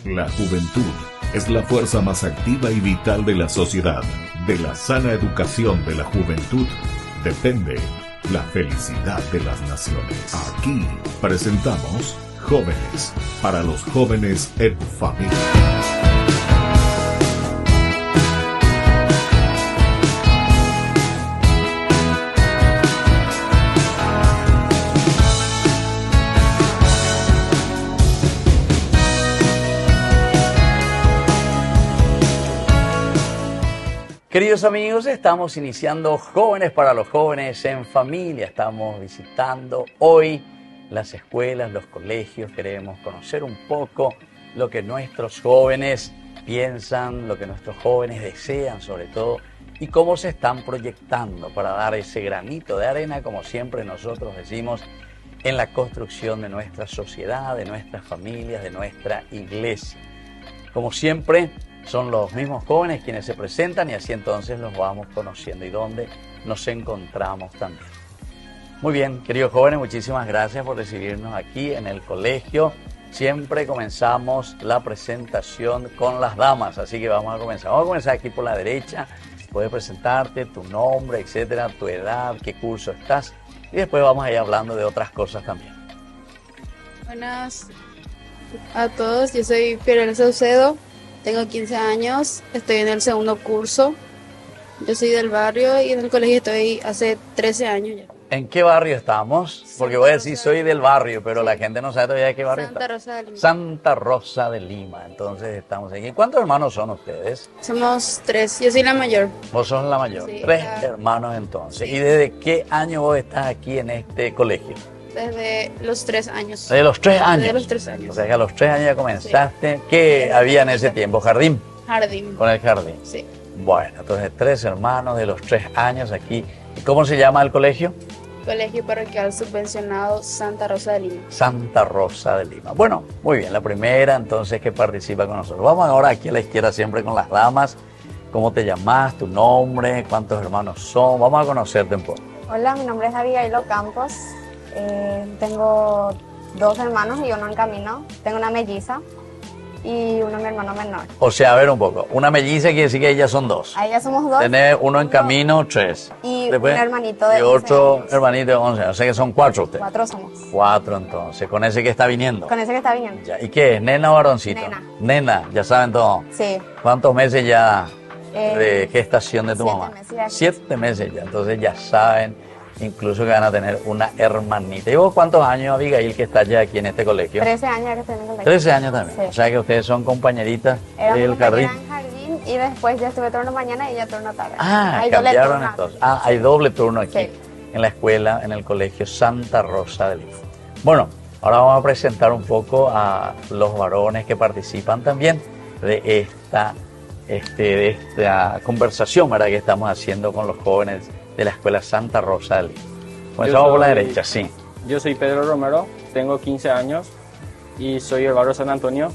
La juventud es la fuerza más activa y vital de la sociedad. De la sana educación de la juventud depende la felicidad de las naciones. Aquí presentamos Jóvenes, para los jóvenes en familia. Queridos amigos, estamos iniciando Jóvenes para los jóvenes en familia. Estamos visitando hoy las escuelas, los colegios. Queremos conocer un poco lo que nuestros jóvenes piensan, lo que nuestros jóvenes desean sobre todo, y cómo se están proyectando para dar ese granito de arena, como siempre nosotros decimos, en la construcción de nuestra sociedad, de nuestras familias, de nuestra iglesia. Como siempre, son los mismos jóvenes quienes se presentan y así entonces los vamos conociendo y dónde nos encontramos también. Muy bien, queridos jóvenes, muchísimas gracias por recibirnos aquí en el colegio. Siempre comenzamos la presentación con las damas, así que vamos a comenzar. Vamos a comenzar aquí por la derecha. Puedes presentarte, tu nombre, etcétera, tu edad, qué curso estás, y después vamos a ir hablando de otras cosas también. Buenas a todos, yo soy Fiorella Saucedo. Tengo 15 años, estoy en el segundo curso. Yo soy del barrio y en el colegio estoy hace 13 años ya. ¿En qué barrio estamos? Porque voy a decir soy del barrio, pero la gente no sabe todavía de qué barrio Santa está. Rosa de Lima. Santa Rosa de Lima. Entonces estamos aquí. ¿Cuántos hermanos son ustedes? Somos 3, yo soy la mayor. Vos sos la mayor. Sí, 3 claro. hermanos entonces. Sí. ¿Y desde qué año vos estás aquí en este colegio? Desde los 3 años. Desde los 3 años. Desde los 3 años. O sea que a los 3 años ya comenzaste. ¿Qué había en ese tiempo? ¿Jardín? Jardín. Con el jardín. Sí. Bueno, entonces 3 hermanos de los 3 años aquí. ¿Y cómo se llama el colegio? Colegio Parroquial Subvencionado Santa Rosa de Lima. Santa Rosa de Lima. Bueno, muy bien, la primera entonces que participa con nosotros. Vamos ahora aquí a la izquierda siempre con las damas. ¿Cómo te llamas? ¿Tu nombre? ¿Cuántos hermanos son? Vamos a conocerte un poco. Hola, mi nombre es Abigail Campos. Tengo 2 hermanos y uno en camino. Tengo una melliza y uno mi hermano menor. O sea, a ver un poco. Una melliza quiere decir que ellas son 2. Ahí ya somos 2. Tenés uno en camino, 3. Y un hermanito de y 11 otro años. hermanito de 11. O sea que son 4 ustedes. 4 somos. 4 entonces, con ese que está viniendo. Con ese que está viniendo. Ya. ¿Y qué es? ¿Nena o varoncito? Nena. Nena, ya saben todo. Sí. ¿Cuántos meses ya de gestación de tu 7 mamá? meses ya. 7 meses ya, entonces ya saben incluso que van a tener una hermanita. ¿Y vos cuántos años, Abigail, que estás ya aquí en este colegio? 13 años ya que estoy en el colegio. 13 años también. Sí. O sea que ustedes son compañeritas Éramos del jardín. compañeras en jardín y después yo estuve turno mañana y ella turno tarde. Ah, Hay doble cambiaron turno. entonces. Ah, hay doble turno aquí Sí. en la escuela, en el colegio Santa Rosa de Lima. Bueno, ahora vamos a presentar un poco a los varones que participan también de esta conversación, ¿verdad?, que estamos haciendo con los jóvenes de la escuela Santa Rosa de Lima. Comenzamos por la derecha, sí. Yo soy Pedro Romero, tengo 15 años y soy del barrio San Antonio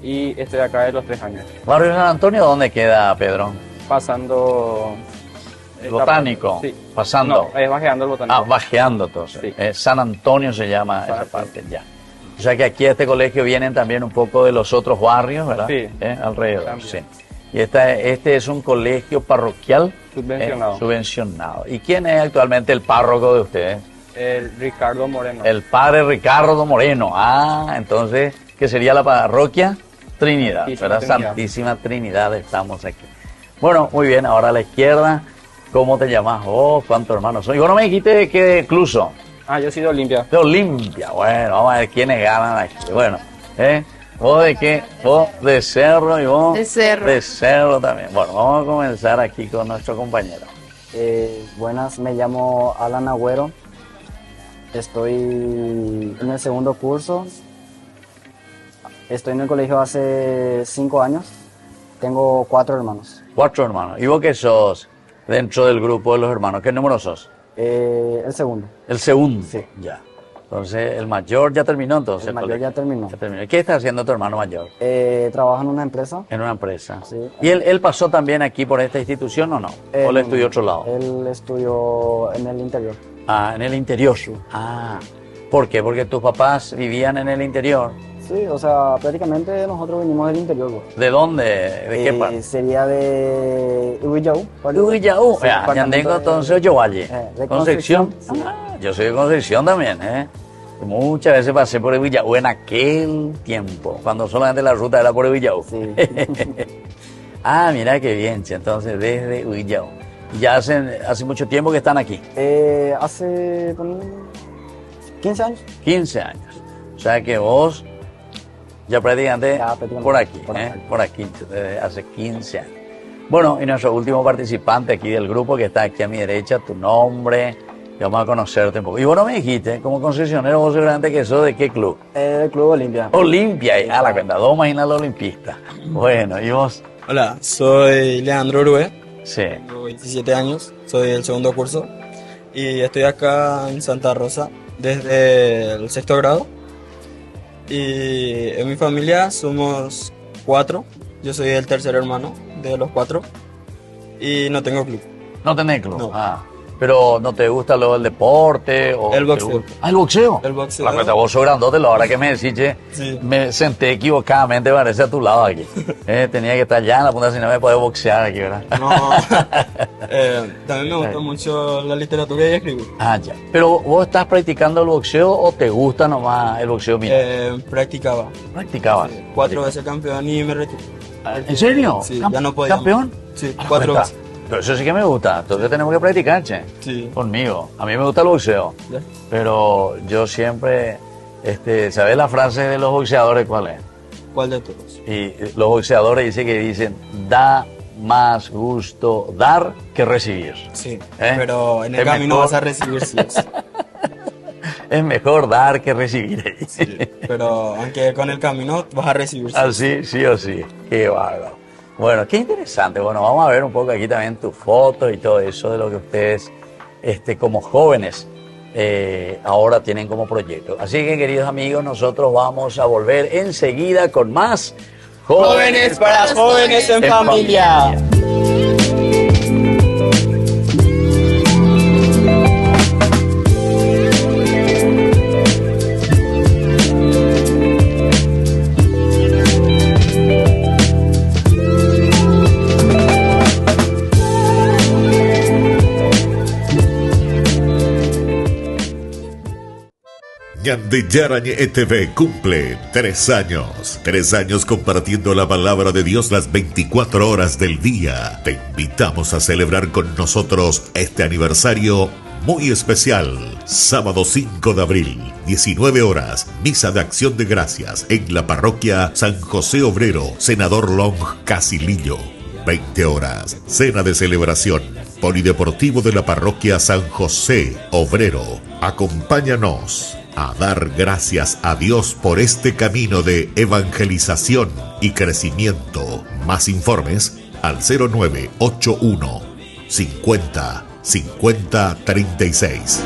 y estoy acá de los 3 años. ¿Barrio San Antonio dónde queda, Pedro? Pasando... ¿El botánico? Sí. Pasando. No, es bajeando el botánico. Ah, bajeando entonces. Sí. San Antonio se llama San esa Antonio. parte, ya. O sea que aquí a este colegio vienen también un poco de los otros barrios, ¿verdad? Sí. Alrededor, También. sí. Y este es un colegio parroquial Subvencionado. subvencionado. ¿Y quién es actualmente el párroco de ustedes? El Ricardo Moreno. El padre Ricardo Moreno. Ah, entonces, ¿qué sería la parroquia? Trinidad, Santísima ¿verdad? Trinidad. Santísima Trinidad, estamos aquí. Bueno, muy bien, ahora a la izquierda, ¿cómo te llamas vos? ¿Cuántos hermanos son? Y vos no me dijiste de qué cluso. Ah, yo soy de Olimpia. De Olimpia. Bueno, vamos a ver quiénes ganan aquí. Bueno, ¿vos de qué? Vos de Cerro y vos De Cerro. de Cerro también. Bueno, vamos a comenzar aquí con nuestro compañero. Buenas, me llamo Alan Agüero. Estoy en el segundo curso. Estoy en el colegio hace 5 años. Tengo 4 hermanos. 4 hermanos. ¿Y vos qué sos dentro del grupo de los hermanos? ¿Qué número sos? El segundo. El segundo. Sí. Ya. Entonces, el mayor ya terminó entonces. El mayor colegio. ya terminó. Ya terminó. ¿Qué está haciendo tu hermano mayor? Trabaja en una empresa. En una empresa. Sí. ¿Y él pasó también aquí por esta institución o no? ¿O le estudió otro lado? Él estudió en el interior. Ah, en el interior. Ah, ¿por qué? Porque tus papás vivían en el interior. Sí, o sea, prácticamente nosotros venimos del interior, pues. ¿De dónde? ¿De qué parte? Sería de Ubillau. Ubillau. Sí, Ya departamento tengo de- entonces yo valle. de Concepción. Concepción, sí. Ah, yo soy de Concepción también, ¿eh? Muchas veces pasé por Ubillau en aquel tiempo, cuando solamente la ruta era por Ubillau. Sí. Ah, mira qué bien, che, entonces desde Ubillau. Y ya hace mucho tiempo que están aquí, Hace ponle, 15 años. 15 años. O sea que vos ya prácticamente, Ya prácticamente por aquí, por ¿eh? aquí. Por aquí, desde hace 15 años. Bueno, y nuestro último participante aquí del grupo que está aquí a mi derecha, tu nombre, y vamos a conocerte un poco. Y vos no me dijiste, como concesionero, vos seguramente que sos de qué club. Del Club Olimpia. Olimpia, a la cuenta, dos máquinas los olimpistas. Bueno, ¿y vos? Hola, soy Leandro Urue, Sí. tengo 27 años, soy del segundo curso y estoy acá en Santa Rosa desde el sexto grado. Y en mi familia somos 4, yo soy el tercer hermano de los 4 y no tengo club. ¿No tenés club? No. Ah. Pero ¿no te gusta luego el deporte? O El te boxeo. gusta- Ah, el boxeo. El boxeo. La cuenta, vos sos grandote, la hora que me decís, che, Sí. me senté equivocadamente, parece a tu lado aquí. Tenía que estar ya en la punta si no me podía boxear aquí, ¿verdad? No, también me gusta mucho la literatura y escribir. Ah, ya. Pero ¿vos estás practicando el boxeo o te gusta nomás el boxeo mismo? Practicaba. Practicabas. 4 veces campeón y me retiré. ¿En serio? Sí, ya no podía. ¿Campeón? Sí, Ah, 4 cuenta. veces. Pero eso sí que me gusta, entonces tenemos que practicar, che. Sí. Conmigo. A mí me gusta el boxeo, Ya. pero yo siempre, ¿sabes la frase de los boxeadores cuál es? ¿Cuál de todos? Y los boxeadores dicen, da más gusto dar que recibir. Sí, ¿Eh? pero en el Es camino mejor. vas a recibir sí o sí. Es mejor dar que recibir. Sí, pero aunque con el camino vas a recibir sí. Así, sí o sí. Qué bárbaro. Bueno, qué interesante. Bueno, vamos a ver un poco aquí también tus fotos y todo eso de lo que ustedes, como jóvenes, ahora tienen como proyecto. Así que, queridos amigos, nosotros vamos a volver enseguida con más Jóvenes para jóvenes en familia. Ñande Yarañe ETV cumple 3 años. 3 años compartiendo la palabra de Dios las 24 horas del día. Te invitamos a celebrar con nosotros este aniversario muy especial. Sábado 5 de abril, 19 horas, misa de acción de gracias en la parroquia San José Obrero, Senador Long Casilillo. 20 horas, cena de celebración, polideportivo de la parroquia San José Obrero. Acompáñanos a dar gracias a Dios por este camino de evangelización y crecimiento. Más informes al 0981 50 50 36.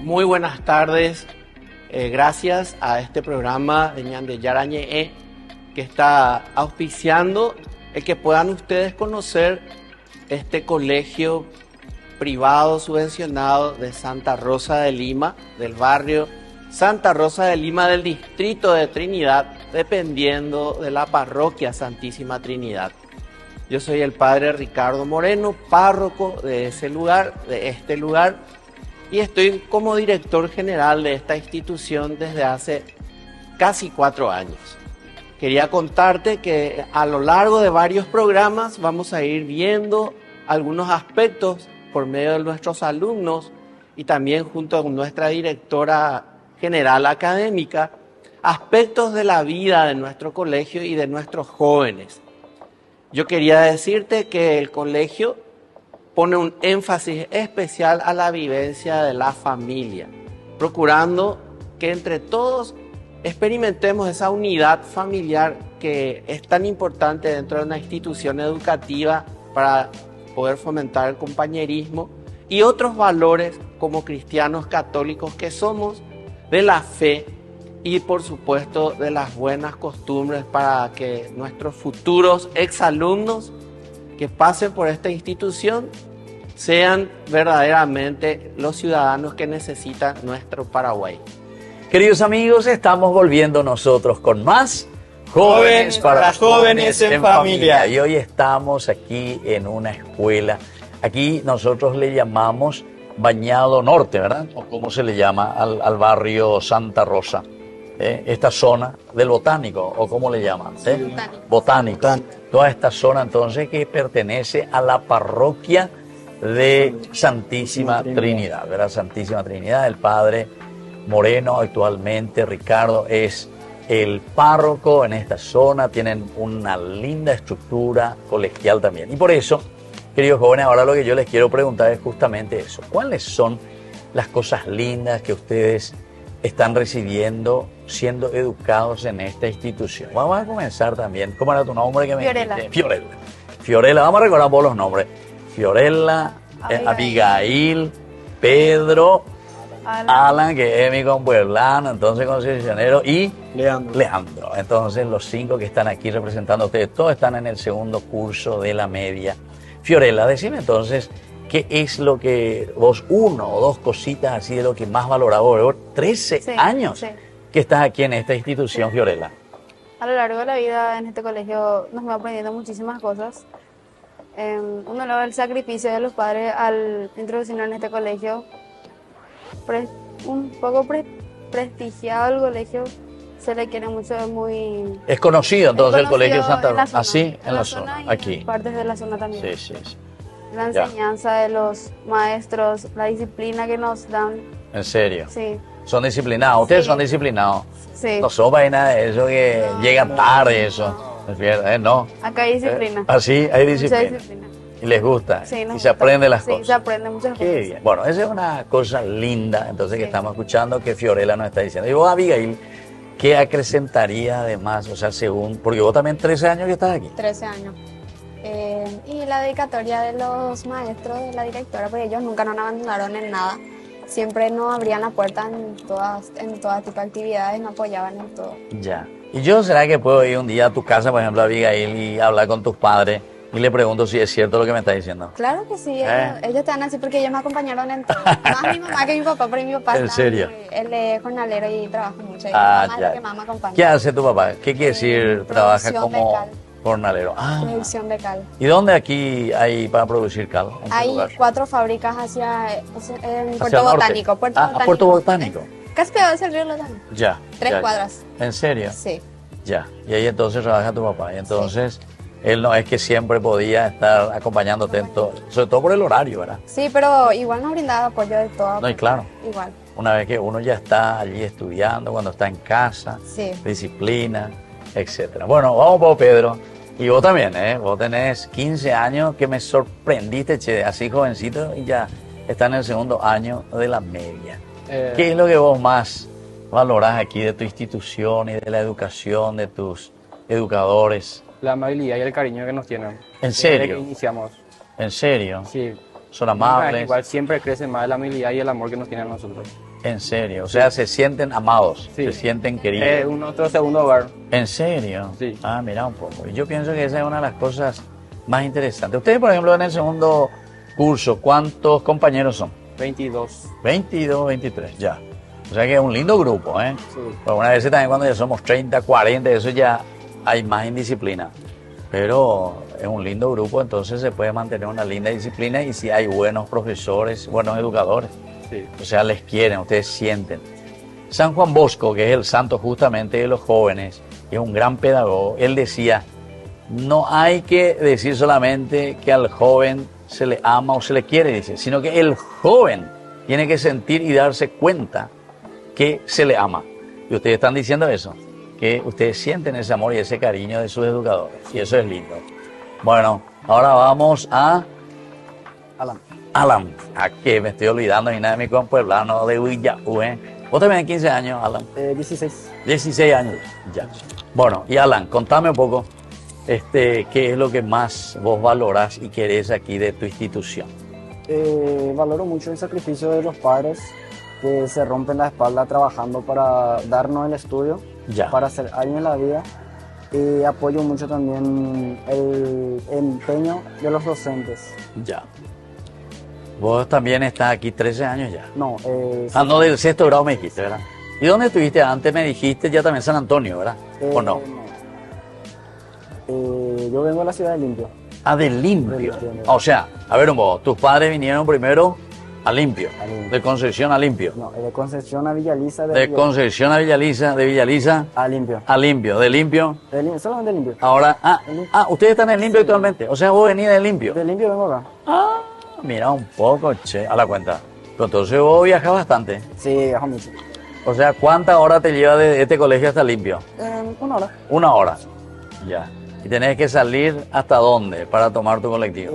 Muy buenas tardes. Gracias a este programa de Ñande Yarañe que está auspiciando el que puedan ustedes conocer este colegio privado subvencionado de Santa Rosa de Lima, del barrio Santa Rosa de Lima del distrito de Trinidad, dependiendo de la parroquia Santísima Trinidad. Yo soy el padre Ricardo Moreno, párroco de ese lugar, de este lugar, y estoy como director general de esta institución desde hace casi 4 años. Quería contarte que a lo largo de varios programas vamos a ir viendo algunos aspectos por medio de nuestros alumnos y también junto con nuestra directora general académica, aspectos de la vida de nuestro colegio y de nuestros jóvenes. Yo quería decirte que el colegio pone un énfasis especial a la vivencia de la familia, procurando que entre todos experimentemos esa unidad familiar que es tan importante dentro de una institución educativa para poder fomentar el compañerismo y otros valores como cristianos católicos que somos, de la fe y por supuesto de las buenas costumbres para que nuestros futuros exalumnos que pasen por esta institución sean verdaderamente los ciudadanos que necesita nuestro Paraguay. Queridos amigos, estamos volviendo nosotros con más Jóvenes para Jóvenes en Familia. Y hoy estamos aquí en una escuela. Aquí nosotros le llamamos Bañado Norte, ¿verdad? O cómo se le llama al barrio Santa Rosa. Esta zona del Botánico, o cómo le llaman. Botánico. Toda esta zona entonces que pertenece a la parroquia de Santísima Trinidad, ¿verdad? Santísima Trinidad, el padre Moreno actualmente, Ricardo, es el párroco en esta zona, tienen una linda estructura colegial también. Y por eso, queridos jóvenes, ahora lo que yo les quiero preguntar es justamente eso. ¿Cuáles son las cosas lindas que ustedes están recibiendo, siendo educados en esta institución? Vamos a comenzar también. ¿Cómo era tu nombre que me Fiorella. dijiste? Fiorella. Fiorella, vamos a recordar por los nombres. Fiorella, Abigail, Pedro, Alan, que es mi compueblano, entonces concesionero, y Leandro. Entonces los 5 que están aquí representando a ustedes, todos están en el segundo curso de la media. Fiorella, decime entonces, ¿qué es lo que vos, 1 o 2 cositas así de lo que más valorás? Vos 13 años que estás aquí en esta institución, Fiorella. A lo largo de la vida en este colegio nos va aprendiendo muchísimas cosas. Uno lo ve el sacrificio de los padres al introducirnos en este colegio. Un poco prestigiado el colegio, se le quiere mucho, es muy... Es conocido entonces el colegio Santa en la Rosa. zona, Así, en la zona, y aquí. en partes de la zona también. Sí. La Ya. enseñanza de los maestros, la disciplina que nos dan. En serio. Sí, Son disciplinados. Ustedes Sí. son disciplinados. sí. No son vaina de eso que llegan tarde, eso. ¿Es verdad? No. Acá hay disciplina. Así hay Mucha disciplina. disciplina. Y les gusta. Sí, nos Y se gusta. aprende las Sí, cosas. se aprende muchas Qué cosas. bien. Bueno, esa es una cosa linda, entonces, que Sí. estamos escuchando que Fiorella nos está diciendo. Y vos, Abigail, ¿qué acrecentaría además? O sea, según, porque vos también 13 años que estás aquí. 13 años. Y la dedicatoria de los maestros, de la directora, porque ellos nunca nos abandonaron en nada. Siempre nos abrían la puerta en todo tipo de actividades, nos apoyaban en todo. Ya. ¿Y yo será que puedo ir un día a tu casa, por ejemplo, Abigail, y hablar con tus padres y le pregunto si es cierto lo que me estás diciendo? Claro que sí, ellos están así porque ellos me acompañaron en todo. Más mi mamá que mi papá, pero mi papá ¿En serio? Él es jornalero y trabaja mucho. Y mi Ah, mamá es ya. la que más me acompaña. ¿Qué hace tu papá? ¿Qué quiere decir? Trabaja producción como de cal. jornalero. Ah. Producción de cal. ¿Y dónde aquí hay para producir cal? ¿En qué Hay lugar? 4 fábricas en Hacia Puerto el norte. Botánico. Puerto Botánico. Casi pegado hacia el río Lozano. Ya. 3 ya, cuadras. ya. ¿En serio? Sí. Ya. Y ahí entonces trabaja tu papá. Y entonces él no es que siempre podía estar acompañándote en todo, sobre todo por el horario, ¿verdad? Sí, pero igual nos brindaba apoyo de todo. No, y claro. Igual. Una vez que uno ya está allí estudiando, cuando está en casa, Sí. disciplina, etcétera. Bueno, vamos por Pedro. Y vos también, ¿eh? Vos tenés 15 años que me sorprendiste, che, así jovencito, y ya está en el segundo año de la media. ¿Qué es lo que vos más valorás aquí de tu institución y de la educación de tus educadores? La amabilidad y el cariño que nos tienen. ¿En serio? Desde que iniciamos. ¿En serio? Sí. ¿Son amables? Igual siempre crece más la amabilidad y el amor que nos tienen a nosotros. ¿En serio? O sea, se sienten amados, Sí. se sienten queridos. Nuestro segundo hogar. ¿En serio? Sí. Ah, mira un poco. Y yo pienso que esa es una de las cosas más interesantes. Ustedes, por ejemplo, en el segundo curso, ¿cuántos compañeros son? 22. 22, 23, ya. O sea que es un lindo grupo, ¿eh? Sí. Pero una vez también cuando ya somos 30, 40, eso ya hay más indisciplina. Pero es un lindo grupo, entonces se puede mantener una linda disciplina y si hay buenos profesores, buenos educadores. Sí. O sea, les quieren, ustedes sienten. San Juan Bosco, que es el santo justamente de los jóvenes, es un gran pedagogo, él decía, no hay que decir solamente que al joven se le ama o se le quiere, dice, sino que el joven tiene que sentir y darse cuenta que se le ama. Y ustedes están diciendo eso, que ustedes sienten ese amor y ese cariño de sus educadores, y eso es lindo. Bueno, ahora vamos a Alan, a que me estoy olvidando ni nada de mi compueblano de Huillaú, ¿eh? Vos también tienes 15 años, Alan. 16. 16 años, ya. Bueno, y Alan, contame un poco, ¿qué es lo que más vos valorás y querés aquí de tu institución? Valoro mucho el sacrificio de los padres que se rompen la espalda trabajando para darnos el estudio, Ya. para ser alguien en la vida. Y apoyo mucho también el empeño de los docentes. Ya. Vos también estás aquí 13 años ya. No, No, del sexto grado me dijiste, ¿verdad? ¿Y dónde estuviste antes? Me dijiste ya también San Antonio, ¿verdad? ¿O no? Yo vengo de la ciudad de Limpio. Ah, de Limpio. Limpio. O sea, a ver un poco, tus padres vinieron primero a Limpio, A Limpio. de Concepción a Limpio. No, de Concepción a Villaliza. De Concepción a Villaliza, de Villaliza a Limpio. a Limpio, de Limpio. Solamente Limpio. Ahora, ustedes están en Limpio actualmente. O sea, vos venís de Limpio. De Limpio vengo acá. Mira un poco, che, a la cuenta. Pero entonces vos viajas bastante. Sí, viajo mucho. O sea, ¿cuántas horas te lleva de este colegio hasta Limpio? 1 hora. 1 hora. Ya. ¿Y tenés que salir hasta dónde para tomar tu colectivo?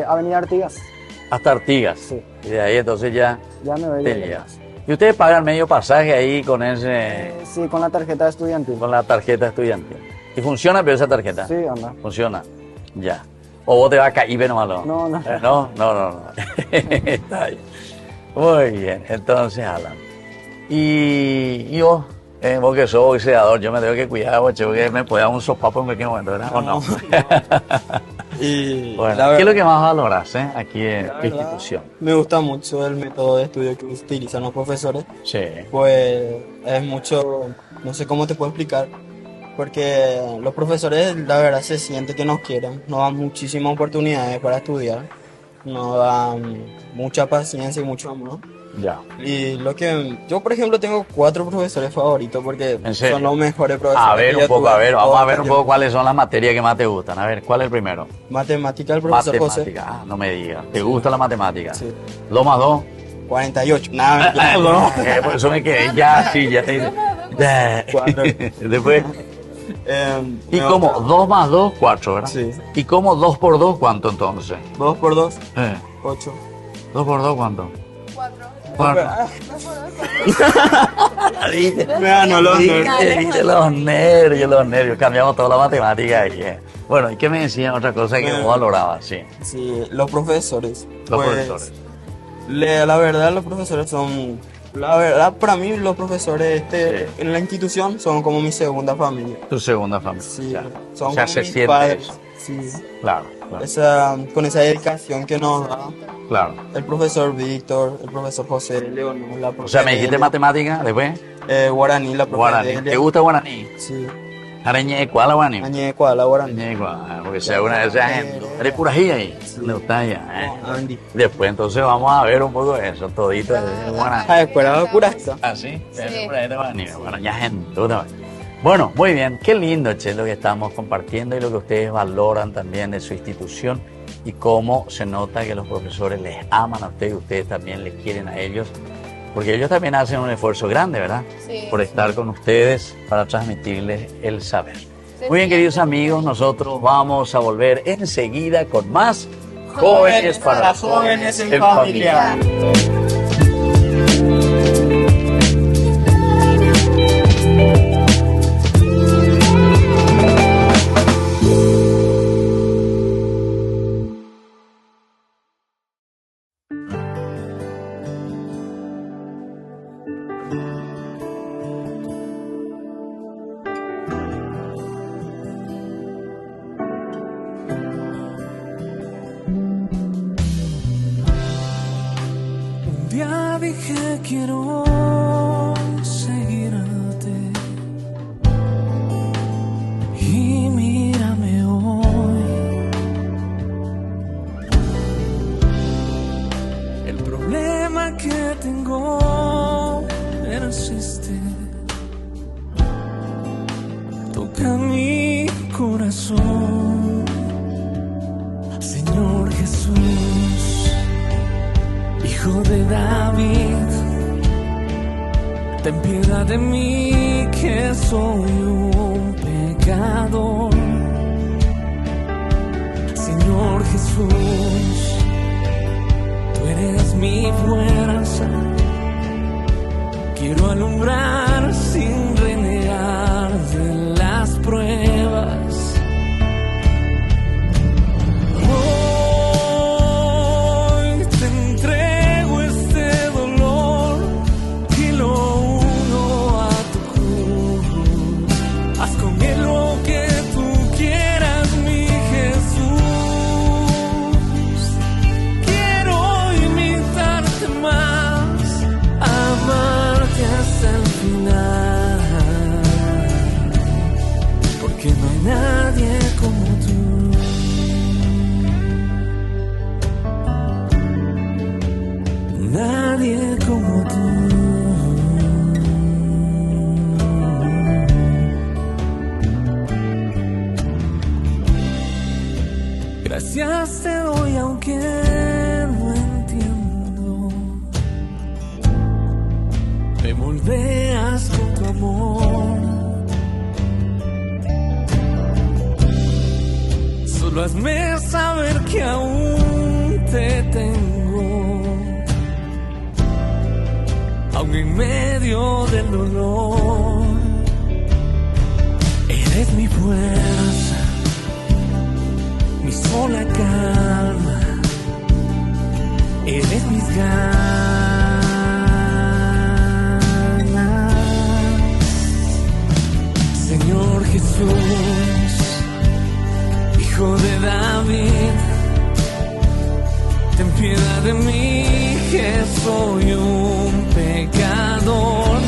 Avenida Artigas. Hasta Artigas. Sí. Y de ahí entonces ya Ya me voy. te llevas. ¿Y ustedes pagan medio pasaje ahí con ese, Sí, con la tarjeta estudiantil. con la tarjeta estudiantil? ¿Y funciona pero esa tarjeta? Sí, anda. Funciona. Ya. ¿O vos te vas a caer nomás? No. No. Está bien. Muy bien. Entonces, Alan. Y vos, vos que sos boxeador, yo me tengo que cuidar, boche, porque me puede dar un sopapo en cualquier momento, ¿verdad? ¿O no? Y Bueno, la ¿qué es verdad- lo que más valoras aquí en la tu verdad, institución? Me gusta mucho el método de estudio que utilizan los profesores. Sí. Pues es mucho, no sé cómo te puedo explicar, porque los profesores la verdad se siente que nos quieren, nos dan muchísimas oportunidades para estudiar, nos dan mucha paciencia y mucho amor. Ya. Y lo que yo, por ejemplo, tengo 4 profesores favoritos porque ¿En serio? son los mejores profesores. A ver que un yo poco, tuve a ver, vamos todo a el ver un tiempo. poco cuáles son las materias que más te gustan. A ver, ¿cuál es el primero? Matemática, el profesor José. Matemática. No me digas. ¿Te gusta la matemática? Sí. 2 más 2. 48. Nada, Por eso me quedé ya, sí, ya te... Cuatro. Después, ¿y cómo? 2 más 2, 4, ¿verdad? Sí. ¿Y cómo 2 por 2, cuánto entonces? 2 por 2, 8. 8. 2 por 2, ¿cuánto? 4. Me ganó los Los nervios. Cambiamos toda la matemática ahí. Bueno, ¿y qué me decían otra cosa que vos valorabas? Sí. Sí, los profesores. Los Pues, profesores. La verdad, los profesores son. La verdad, para mí, los profesores en la institución son como mi segunda familia. Tu segunda familia. Sí, Ya. son O sea, como se mis siente padres. eso. Sí. Claro, claro. Con esa dedicación que nos da Claro. el profesor Víctor, el profesor José Leonor, la O sea, me dijiste matemática, después Guaraní, la profe guaraní. Delia. ¿Te gusta guaraní? Sí. Areñe, ¿cuál es guaraní? Añecuá, la Guaraní. Areñe, porque sea una de esas gente. Eres pura gira ahí. ¿Dónde está allá? Andy. Después entonces vamos a ver un poco de eso, todito de guaraní. Ah, escuela de Curaza. ¿Ah, sí? Eres pura gente guaraní. Bueno, ya gente, tú también. Bueno, muy bien, qué lindo, che, lo que estamos compartiendo y lo que ustedes valoran también de su institución y cómo se nota que los profesores les aman a ustedes y ustedes también les quieren a ellos, porque ellos también hacen un esfuerzo grande, ¿verdad? Sí. Por estar con ustedes para transmitirles el saber. Muy bien, queridos amigos, nosotros vamos a volver enseguida con más Jóvenes para Jóvenes en Familia. Un día dije quiero seguirte y mírame hoy. El problema que tengo persiste, toca mi corazón, Señor Jesús, Hijo de David, ten piedad de mí que soy un pecador. Señor Jesús, tú eres mi fuerza, quiero alumbrar sin renegar de las pruebas. Hoy te entrego este dolor y lo uno a tu cruz. Haz con él lo que tú quieras, mi Jesús. Quiero y me moldeas con tu amor. Solo hazme saber que aún te tengo, aún en medio del dolor. Eres mi fuerza, mi sola calma, eres mis ganas. Señor Jesús, Hijo de David, ten piedad de mí, que soy un pecador.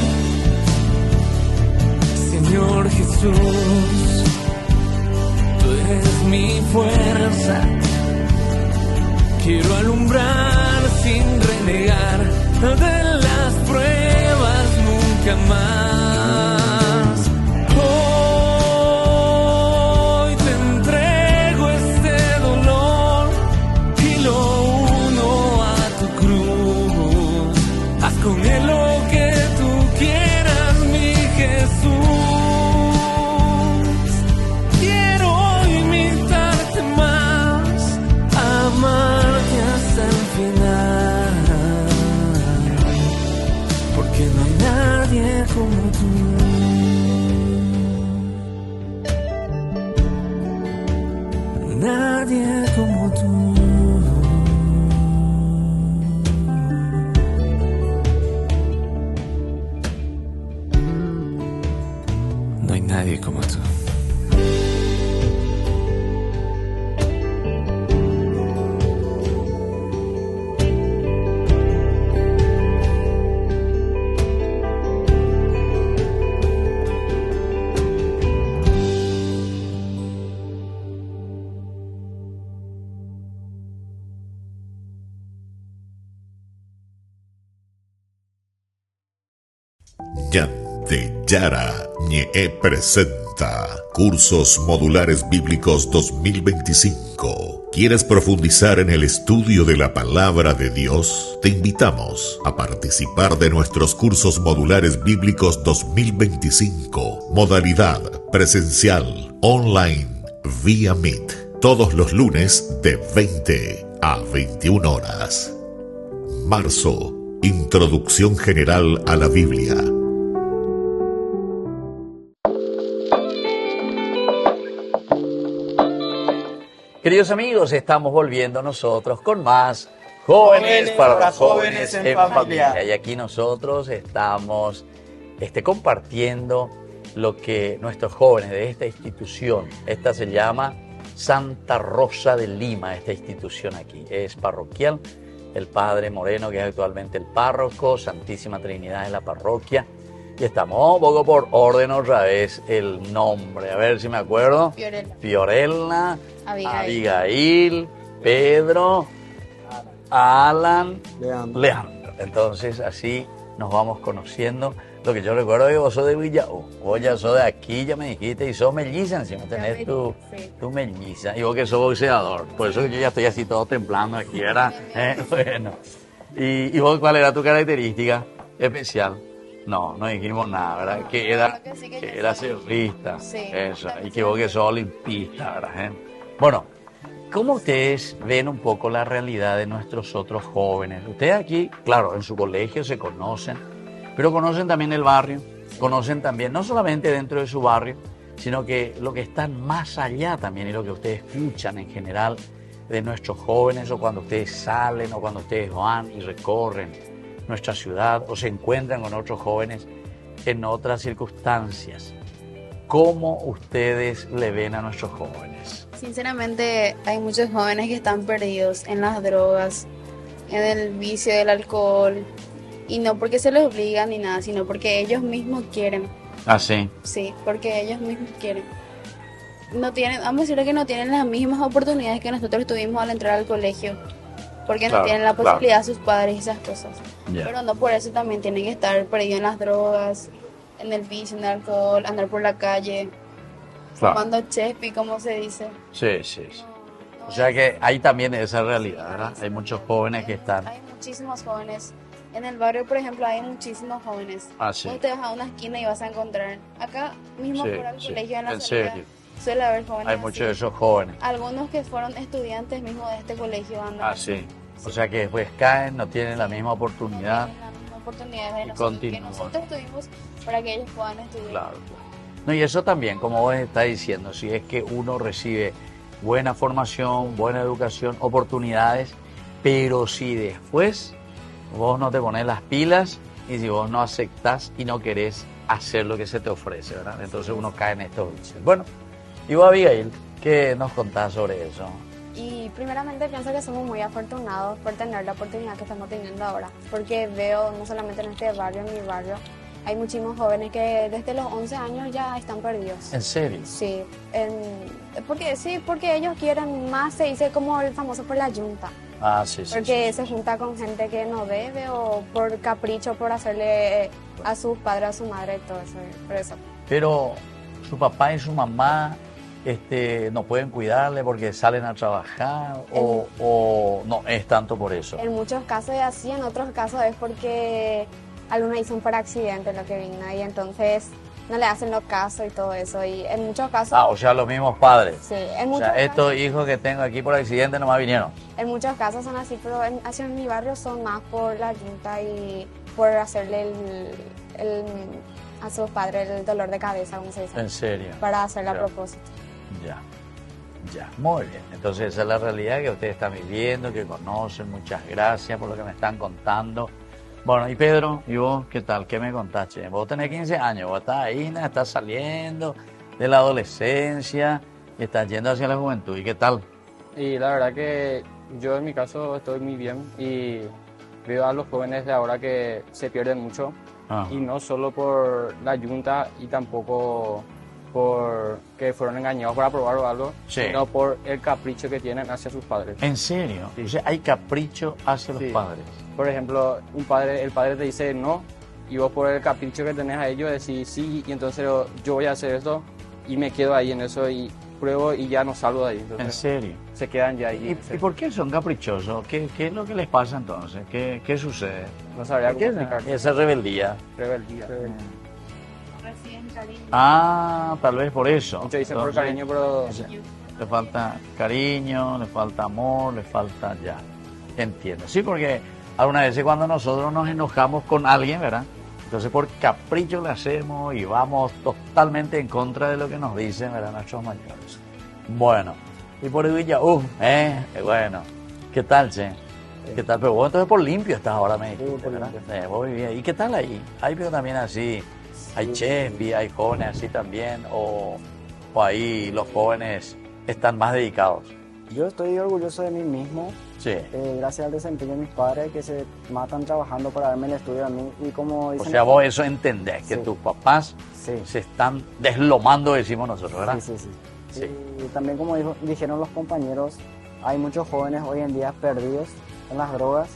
Señor Jesús, tú eres mi fuerza, quiero alumbrar sin renegar de las pruebas nunca más. Hoy te entrego este dolor y lo uno a tu cruz. Haz con él lo que tú quieras, mi Jesús. Quiero imitarte más, amarte hasta el final, porque no hay nadie como tú. Nadie como tú. No hay nadie como tú. Ñande Yara Ñe presenta Cursos Modulares Bíblicos 2025. ¿Quieres profundizar en el estudio de la Palabra de Dios? Te invitamos a participar de nuestros Cursos Modulares Bíblicos 2025. Modalidad presencial, online, vía Meet. Todos los lunes de 20 a 21 horas. Marzo. Introducción General a la Biblia. Queridos amigos, estamos volviendo nosotros con más Jóvenes para los Jóvenes en Familia. Y aquí nosotros estamos compartiendo lo que nuestros jóvenes de esta institución, esta se llama Santa Rosa de Lima, esta institución aquí, es parroquial. El Padre Moreno, que es actualmente el párroco, Santísima Trinidad es la parroquia. Y estamos un poco por orden otra vez el nombre. A ver si me acuerdo. Fiorella, Abigail, Pedro, Alan, Leandro. Entonces así nos vamos conociendo. Lo que yo recuerdo es que vos sos de Villaú, vos ya sos de aquí, ya me dijiste, y sos melliza encima, tenés tu melliza, y vos que sos boxeador, por eso yo ya estoy así todo templando aquí, ¿verdad? Bueno, ¿Y vos cuál era tu característica especial? No dijimos nada, ¿verdad? Que era cerrista, eso, y que vos que sos olimpista, ¿verdad? Bueno, ¿cómo ustedes ven un poco la realidad de nuestros otros jóvenes? Ustedes aquí, claro, en su colegio se conocen, pero conocen también el barrio, conocen también, no solamente dentro de su barrio, sino que lo que está más allá también y lo que ustedes escuchan en general de nuestros jóvenes, o cuando ustedes salen, o cuando ustedes van y recorren nuestra ciudad, o se encuentran con otros jóvenes en otras circunstancias. ¿Cómo ustedes le ven a nuestros jóvenes? Sinceramente, hay muchos jóvenes que están perdidos en las drogas, en el vicio del alcohol, y no porque se les obliga ni nada, sino porque ellos mismos quieren. ¿Ah, sí? Sí, porque ellos mismos quieren. No tienen, vamos a decirle que no tienen las mismas oportunidades que nosotros tuvimos al entrar al colegio, porque no tienen la posibilidad sus padres y esas cosas. Yeah. Pero no por eso también tienen que estar perdidos en las drogas, en el vicio, en el alcohol, andar por la calle, fumando chespi, como se dice. Sí. O sea que hay también esa realidad, ¿verdad? Hay muchos jóvenes que están... Hay muchísimos jóvenes En el barrio, por ejemplo, hay muchísimos jóvenes. Ah, sí. Vos te vas a una esquina y vas a encontrar. Acá mismo Sí, por el sí. colegio en la En salida serio. suele haber jóvenes Hay así. muchos de esos jóvenes. Algunos que fueron estudiantes mismos de este colegio andan Ah, sí. O sea que después caen, no tienen la misma oportunidad. tienen la misma oportunidad de Y nosotros, que continúan. nosotros tuvimos para que ellos puedan estudiar. Claro, claro. No, y eso también, como vos estás diciendo, si es que uno recibe buena formación, buena educación, oportunidades, pero si después vos no te pones las pilas y si vos no aceptás y no querés hacer lo que se te ofrece, ¿verdad? Entonces uno cae en estos vicios. Bueno, y vos, Abigail, ¿qué nos contás sobre eso? Y primeramente pienso que somos muy afortunados por tener la oportunidad que estamos teniendo ahora, porque veo no solamente en este barrio, en mi barrio, hay muchísimos jóvenes que desde los 11 años ya están perdidos. ¿En serio? Sí, porque ellos quieren más, se dice como el famoso por la yunta, Ah, sí, sí. porque se junta con gente que no debe o por capricho, por hacerle a sus padres, a su madre, todo eso, por eso. Pero su papá y su mamá no pueden cuidarle porque salen a trabajar o no es tanto por eso. En muchos casos es así, en otros casos es porque algunos dicen por accidente lo que vino y entonces no le hacen los casos y todo eso. Y en muchos casos... Ah, o sea, los mismos padres. Sí, en O muchos, sea, estos hijos que tengo aquí por accidente nomás vinieron. en muchos casos son así, pero así en mi barrio son más por la junta y por hacerle a sus padres el dolor de cabeza, como se dice, En serio. para hacerlo a Ya. propósito. Ya, ya, muy bien. Entonces esa es la realidad que ustedes están viviendo, que conocen. Muchas gracias por lo que me están contando. Bueno, y Pedro, ¿y vos qué tal? ¿Qué me contaste? Vos tenés 15 años, vos estás ahí, estás saliendo de la adolescencia, y estás yendo hacia la juventud. ¿Y qué tal? Y la verdad que yo en mi caso estoy muy bien y veo a los jóvenes de ahora que se pierden mucho. Ah, Y no solo por la yunta y tampoco por que fueron engañados para probar o algo, Sí. sino por el capricho que tienen hacia sus padres. ¿En serio? O sea, hay capricho hacia los Sí. padres. Por ejemplo, el padre te dice no y vos por el capricho que tenés a ellos decís sí y entonces yo voy a hacer esto y me quedo ahí en eso y pruebo y ya no salgo de ahí. ¿En Entonces serio? se quedan ya ahí. ¿Y por qué son caprichosos? ¿Qué es lo que les pasa entonces? ¿Qué sucede? No sabría ¿Por qué cómo explicar. esa rebeldía? Rebeldía. Reciben cariño. Ah, tal vez por eso. Muchos dicen por Entonces, cariño, pero le falta cariño, le falta amor, le falta ya. Entiendo. Sí, porque algunas veces cuando nosotros nos enojamos con alguien, ¿verdad? Entonces por capricho le hacemos y vamos totalmente en contra de lo que nos dicen, ¿verdad? Nuestros mayores. Bueno, y por Villa, bueno. ¿Qué tal, che? ¿Qué tal? Pero vos entonces por limpio estás ahora, me dijiste, por ¿verdad? limpio. Vos vivías. ¿Y qué tal ahí? Hay pero también así, hay chefs, hay jóvenes así también, o ahí los jóvenes están más dedicados. Yo estoy orgulloso de mí mismo, Sí. gracias al desempeño de mis padres que se matan trabajando para darme el estudio a mí y como O dicen... sea, vos eso entendés, que Sí. tus papás Sí. se están deslomando, decimos nosotros, ¿verdad? Sí, sí, sí. Sí. Y también como dijeron los compañeros, hay muchos jóvenes hoy en día perdidos en las drogas.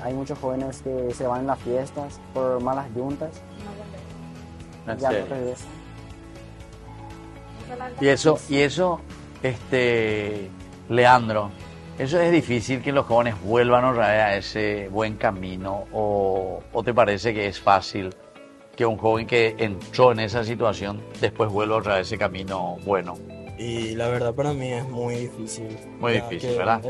Hay muchos jóvenes que se van en las fiestas por malas yuntas. En Ya no serio. regresan. Y eso, Leandro, eso es difícil que los jóvenes vuelvan otra vez a ese buen camino, o te parece que es fácil que un joven que entró en esa situación después vuelva otra vez a ese camino bueno. Y la verdad para mí es muy difícil. Muy Ya difícil, que ¿verdad?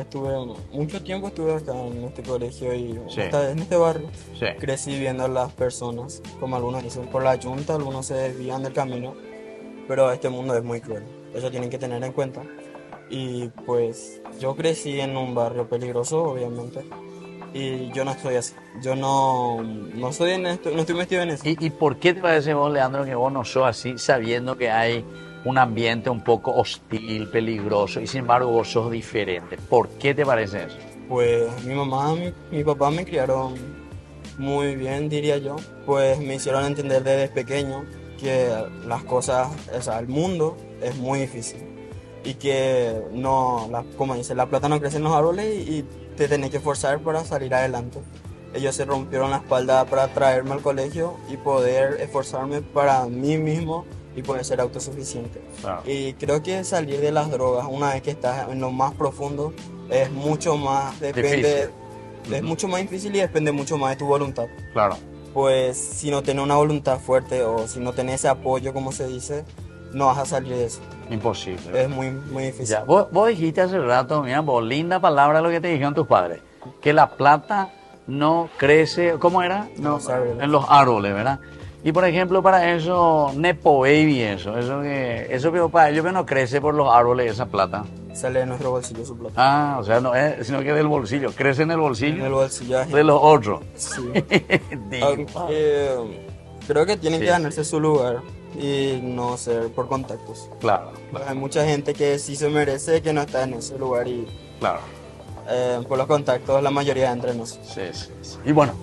Mucho tiempo estuve acá en este colegio y Sí. en este barrio. Sí. Crecí viendo a las personas, como algunos dicen, por la yunta, algunos se desvían del camino, pero este mundo es muy cruel. Eso tienen que tener en cuenta. Y pues yo crecí en un barrio peligroso, obviamente, y yo no estoy así. Yo no soy en esto, no estoy metido en eso. ¿Y por qué te parece vos, Leandro, que vos no sos así, sabiendo que hay un ambiente un poco hostil, peligroso, y sin embargo vos sos diferente? ¿Por qué te parece eso? Pues mi mamá, mi papá me criaron muy bien, diría yo. Pues me hicieron entender desde pequeño que las cosas, o sea, el mundo es muy difícil. Y que no, como dice, la plata no crece en los árboles y te tenés que esforzar para salir adelante. Ellos se rompieron la espalda para traerme al colegio y poder esforzarme para mí mismo y poder ser autosuficiente. Claro. Y creo que salir de las drogas una vez que estás en lo más profundo es mucho más, depende, Difícil. es mucho más difícil y depende mucho más de tu voluntad. Claro. Pues si no tenés una voluntad fuerte o si no tenés ese apoyo, como se dice, no vas a salir de eso. Imposible. Es muy, muy difícil. Ya, vos dijiste hace rato, mira, vos, linda palabra lo que te dijeron tus padres, que la plata no crece, ¿cómo era? No, en los árboles, ¿verdad? Y por ejemplo, para eso, Nepo Baby, eso que para ellos que no crece por los árboles esa plata. Sale de nuestro bolsillo su plata. Ah, o sea, no es, sino que del bolsillo, crece en el bolsillo. En el bolsillo. De los otros. Sí. Creo que tienen que ganarse su lugar y no ser por contactos. Claro. Hay mucha gente que sí se merece que no está en ese lugar y claro. Por los contactos la mayoría entra en eso. Sí. Y bueno,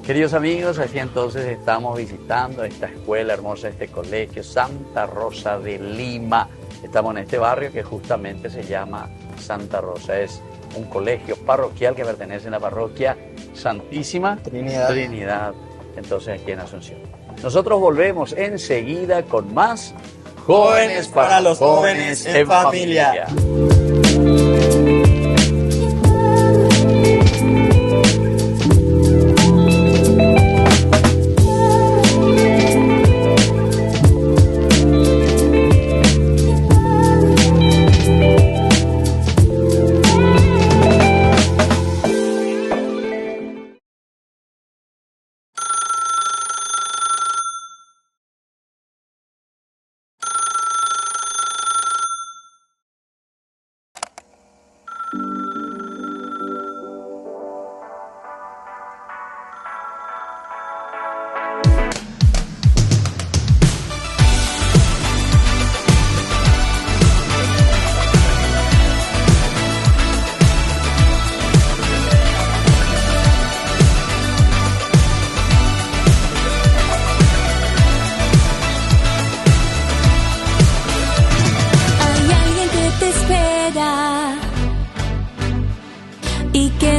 queridos amigos, aquí entonces estamos visitando esta escuela hermosa, este colegio Santa Rosa de Lima. Estamos en este barrio que justamente se llama Santa Rosa. Es un colegio parroquial que pertenece a la parroquia Santísima Trinidad. Entonces aquí en Asunción. Nosotros volvemos enseguida con más Jóvenes para los Jóvenes en Familia.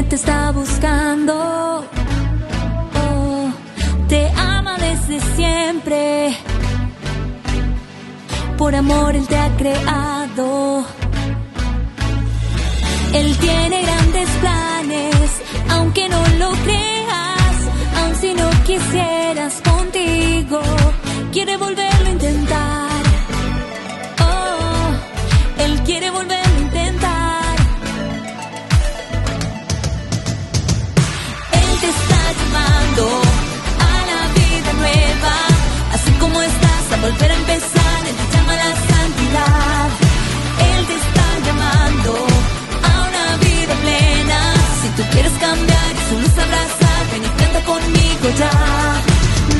Te está buscando, oh, te ama desde siempre, por amor Él te ha creado, Él tiene grandes planes, aunque no lo creas, aun si no quisieras contigo, quiere volverlo a intentar, oh, Él quiere volverlo a intentar. Te está llamando a la vida nueva, así como estás, a volver a empezar, Él te llama a la santidad. Él te está llamando a una vida plena, si tú quieres cambiar y su luz abrazar, ven y canta conmigo ya.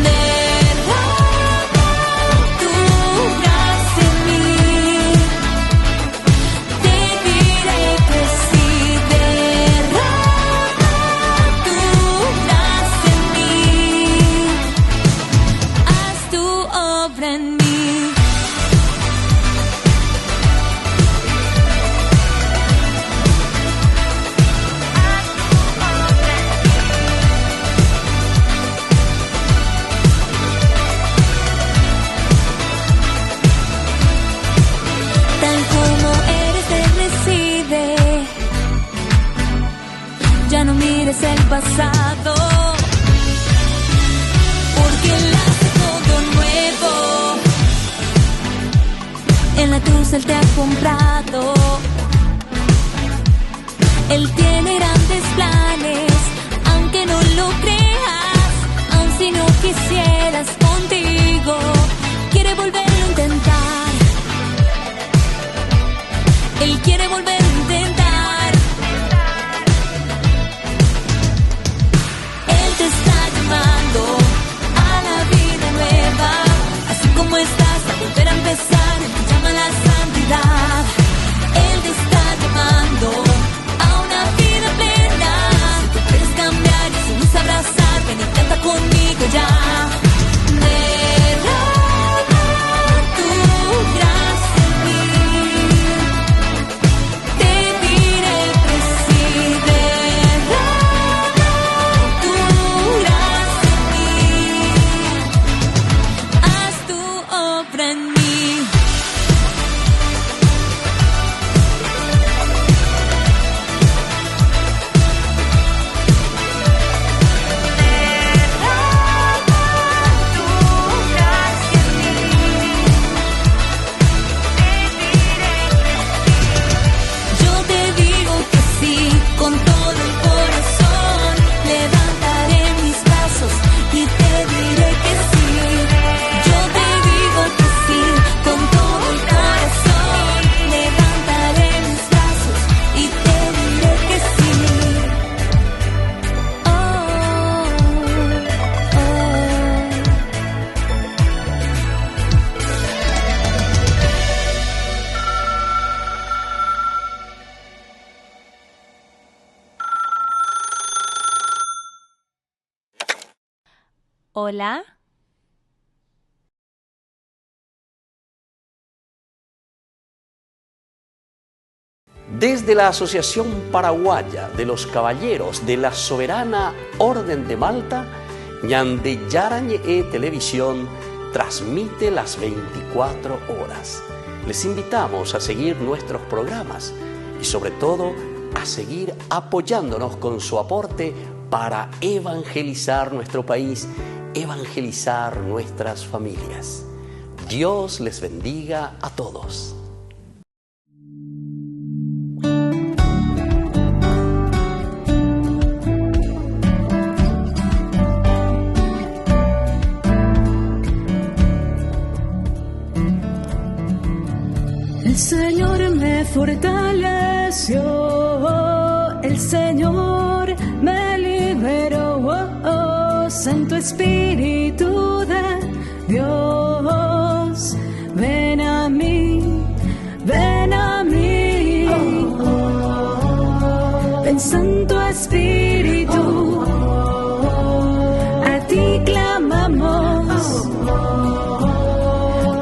Derrama tu gracia en mí, te diré que sí, derrama en mí. Tal como eres te recibe, ya no mires el pasado, porque Él hace todo nuevo. En la cruz Él te ha comprado, Él tiene grandes planes, aunque no lo creas, aun si no quisieras contigo, quiere volverlo a intentar, Él quiere volverlo a intentar, Él te está llamando a la vida nueva, así como estás, a volver a empezar, Él te llama a la santidad, Él te está llamando a una vida Hola. Desde la Asociación Paraguaya de los Caballeros de la Soberana Orden de Malta, Ñande Yarañe Televisión transmite las 24 horas. Les invitamos a seguir nuestros programas y sobre todo a seguir apoyándonos con su aporte para evangelizar nuestro país, evangelizar nuestras familias. Dios les bendiga a todos. El Señor me fortaleció, el Señor me liberó, Santo Espíritu de Dios, ven a mí, ven a mí, ven Santo Espíritu, a ti clamamos,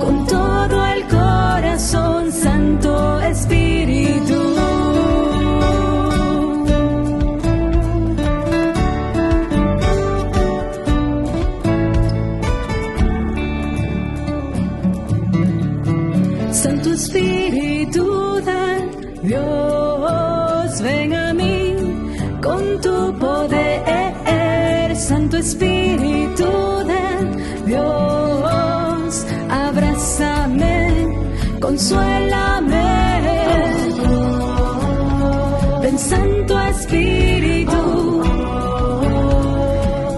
con todo el corazón, Santo Espíritu. Santo Espíritu de Dios, ven a mí con tu poder. Santo Espíritu de Dios, abrázame, consuélame. Ven Santo Espíritu,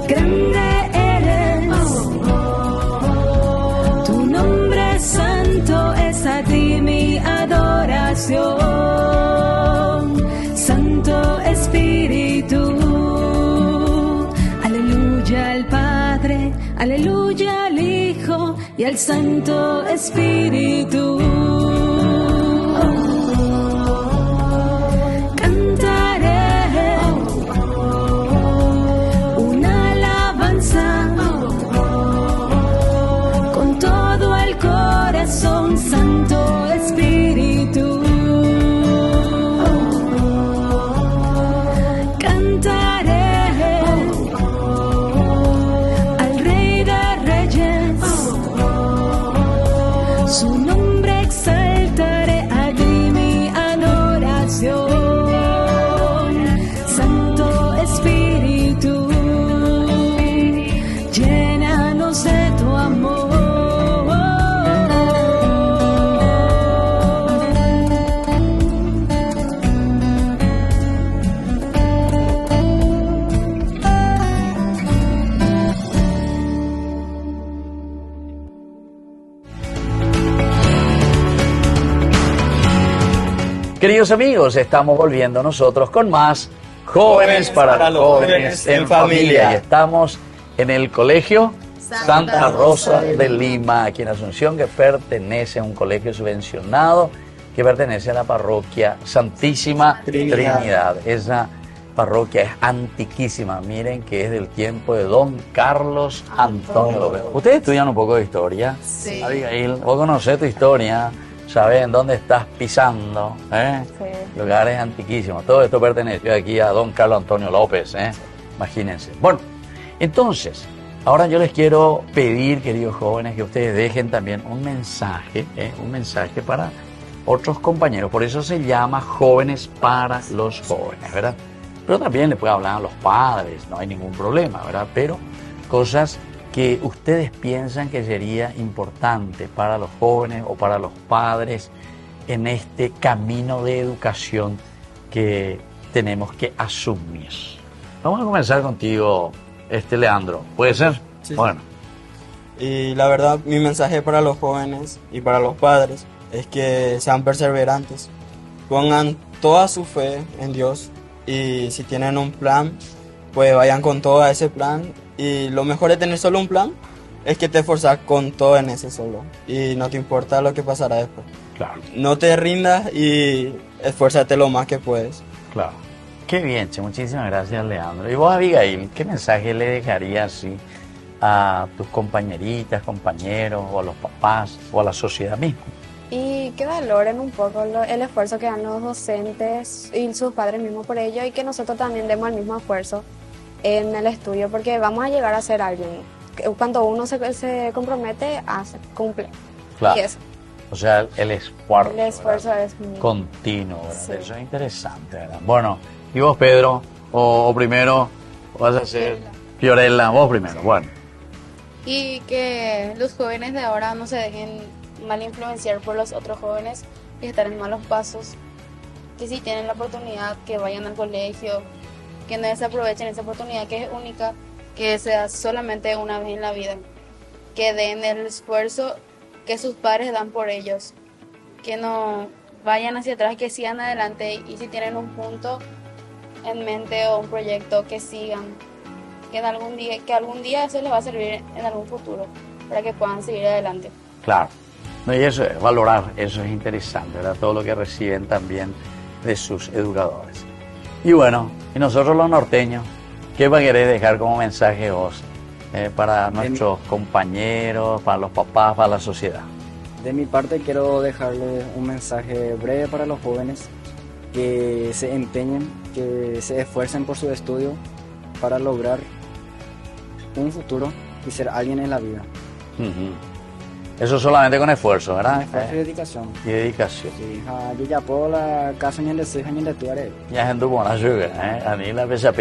grande eres, tu nombre santo es a ti mi adoración. Santo Espíritu, aleluya al Padre, aleluya al Hijo y al Santo Espíritu. Cantaré una alabanza con todo el corazón, Santo Espíritu. Cantaré al Rey de Reyes, su nombre exaltaré, a ti mi adoración. Santo Espíritu, llénanos de tu amor. Queridos amigos, estamos volviendo nosotros con más Jóvenes para los Jóvenes en Familia. Y estamos en el Colegio Santa Rosa de Lima, aquí en Asunción, que pertenece a un colegio subvencionado, que pertenece a la parroquia Santísima Trinidad. Esa parroquia es antiquísima, miren que es del tiempo de don Carlos Antonio López. ¿Ustedes estudian un poco de historia? Sí. Abigail, vos conocés tu historia, sabés en dónde estás pisando, ¿eh? Sí. Lugares antiquísimos. Todo esto perteneció aquí a don Carlos Antonio López, ¿eh? Imagínense. Bueno, entonces, ahora yo les quiero pedir, queridos jóvenes, que ustedes dejen también un mensaje para otros compañeros. Por eso se llama Jóvenes para los Jóvenes, ¿verdad? Pero también le puede hablar a los padres, no hay ningún problema, ¿verdad? Pero cosas que ustedes piensan que sería importante para los jóvenes o para los padres en este camino de educación que tenemos que asumir. Vamos a comenzar contigo, Leandro. ¿Puede ser? Sí. Bueno. Y la verdad, mi mensaje para los jóvenes y para los padres es que sean perseverantes, pongan toda su fe en Dios y si tienen un plan, pues vayan con todo a ese plan. Y lo mejor de tener solo un plan es que te esforzas con todo en ese solo y no te importa lo que pasará después. Claro. No te rindas y esfuérzate lo más que puedes. Claro. Qué bien, che. Muchísimas gracias, Leandro. Y vos, Abigail, ¿qué mensaje le dejarías así a tus compañeritas, compañeros, o a los papás, o a la sociedad misma? Y que valoren un poco el esfuerzo que dan los docentes y sus padres mismos por ello, y que nosotros también demos el mismo esfuerzo en el estudio, porque vamos a llegar a ser alguien. Cuando uno se compromete, cumple. Claro. Y eso. O sea, el esfuerzo. El esfuerzo es muy continuo, ¿verdad? Sí. Eso es interesante, ¿verdad? Bueno, ¿y vos, Pedro? O primero vas a hacer Fiorella, vos primero, bueno. Y que los jóvenes de ahora no se dejen mal influenciar por los otros jóvenes y estar en malos pasos. Que si tienen la oportunidad, que vayan al colegio, que no desaprovechen esa oportunidad que es única, que sea solamente una vez en la vida. Que den el esfuerzo que sus padres dan por ellos. Que no vayan hacia atrás, que sigan adelante, y si tienen un punto en mente o un proyecto, que sigan. Que algún día eso les va a servir en algún futuro para que puedan seguir adelante. Claro. No, y eso es valorar, eso es interesante, ¿verdad? Todo lo que reciben también de sus educadores. Y bueno, y nosotros los norteños, ¿qué querés dejar como mensaje vos para nuestros compañeros, para los papás, para la sociedad? De mi parte quiero dejarles un mensaje breve para los jóvenes, que se empeñen, que se esfuercen por su estudio para lograr un futuro y ser alguien en la vida. Eso solamente con esfuerzo, ¿verdad? Esfuerzo y dedicación. Y dedicación. Sí, yo ya puedo la casa ni le soy ni le tuare. Ya gente buena sugar, a mí la pesa.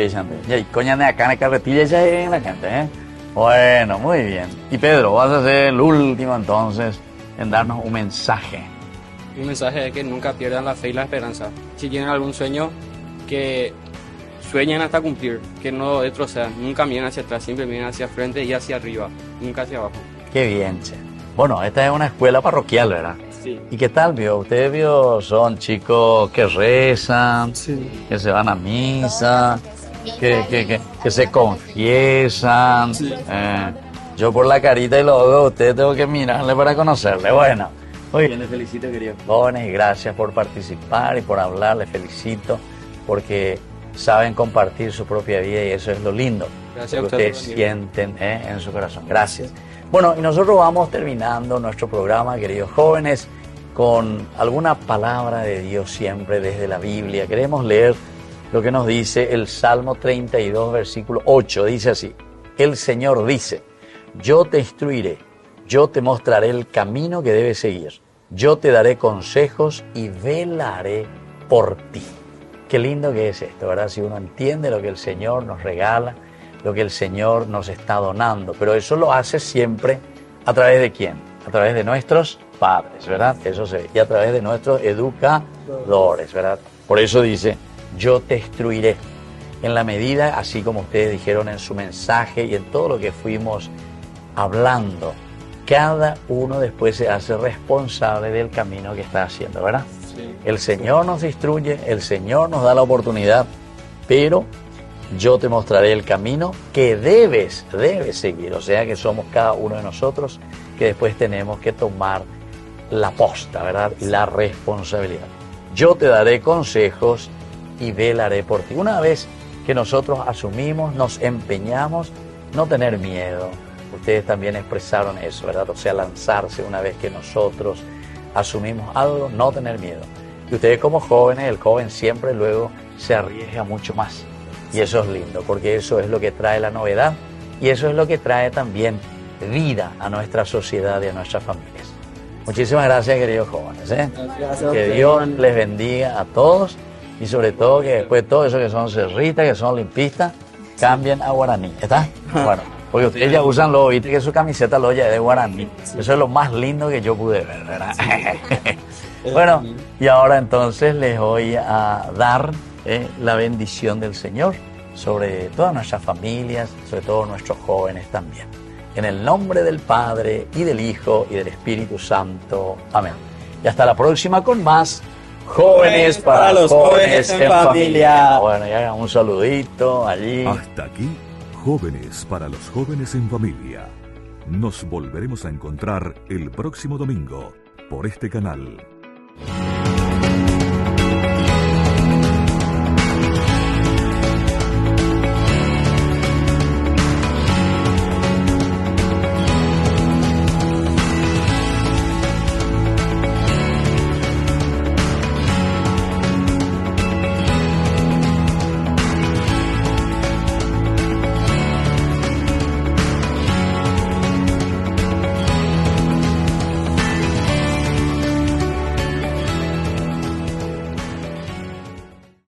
Y coña de acá en la carretilla ya es la gente, Bueno, muy bien. Y Pedro, vas a ser el último entonces en darnos un mensaje. Un mensaje es que nunca pierdan la fe y la esperanza. Si tienen algún sueño, que sueñen hasta cumplir, que no retrocedan, nunca miren hacia atrás, siempre miren hacia frente y hacia arriba, nunca hacia abajo. Qué bien, che. Bueno, esta es una escuela parroquial, ¿verdad? Sí. ¿Y qué tal, vio? Ustedes, son chicos que rezan, que se van a misa, que se confiesan. Yo por la carita y los ojos de ustedes tengo que mirarle para conocerle. Bueno, muy bien, les felicito, queridos jóvenes, y gracias por participar y por hablar. Les felicito porque saben compartir su propia vida, y eso es lo lindo. Gracias lo que a ustedes ustedes sienten en su corazón. Gracias. Bueno, y nosotros vamos terminando nuestro programa, queridos jóvenes, con alguna palabra de Dios siempre desde la Biblia. Queremos leer lo que nos dice el Salmo 32, versículo 8. Dice así: el Señor dice, yo te instruiré, yo te mostraré el camino que debes seguir, yo te daré consejos y velaré por ti. Qué lindo que es esto, ¿verdad? Si uno entiende lo que el Señor nos regala, lo que el Señor nos está donando, pero eso lo hace siempre a través de ¿quién? A través de nuestros padres, ¿verdad? Eso se ve, y a través de nuestros educadores, ¿verdad? Por eso dice, yo te instruiré, en la medida, así como ustedes dijeron en su mensaje y en todo lo que fuimos hablando, cada uno después se hace responsable del camino que está haciendo, ¿verdad? Sí. El Señor nos instruye, el Señor nos da la oportunidad, pero yo te mostraré el camino que debes seguir. O sea que somos cada uno de nosotros que después tenemos que tomar la posta, ¿verdad? La responsabilidad. Yo te daré consejos y velaré por ti. Una vez que nosotros asumimos, nos empeñamos, no tener miedo. Ustedes también expresaron eso, ¿verdad? O sea, lanzarse una vez que nosotros asumimos algo, no tener miedo. Y ustedes como jóvenes, el joven siempre luego se arriesga mucho más. Y eso es lindo, porque eso es lo que trae la novedad y eso es lo que trae también vida a nuestra sociedad y a nuestras familias. Muchísimas gracias, queridos jóvenes. Gracias, que Dios les bendiga a todos y sobre todo que después todo eso que son cerritas, que son limpistas, cambien a guaraní. ¿Está? Bueno, porque ustedes ya usan lo, viste que su camiseta lo ya es de guaraní. Eso es lo más lindo que yo pude ver, ¿verdad? Bueno, y ahora entonces les voy a dar la bendición del Señor sobre todas nuestras familias, sobre todo nuestros jóvenes también. En el nombre del Padre, y del Hijo, y del Espíritu Santo. Amén. Y hasta la próxima con más Jóvenes para los Jóvenes en Familia. Bueno, y hagan un saludito allí. Hasta aquí, Jóvenes para los Jóvenes en Familia. Nos volveremos a encontrar el próximo domingo por este canal.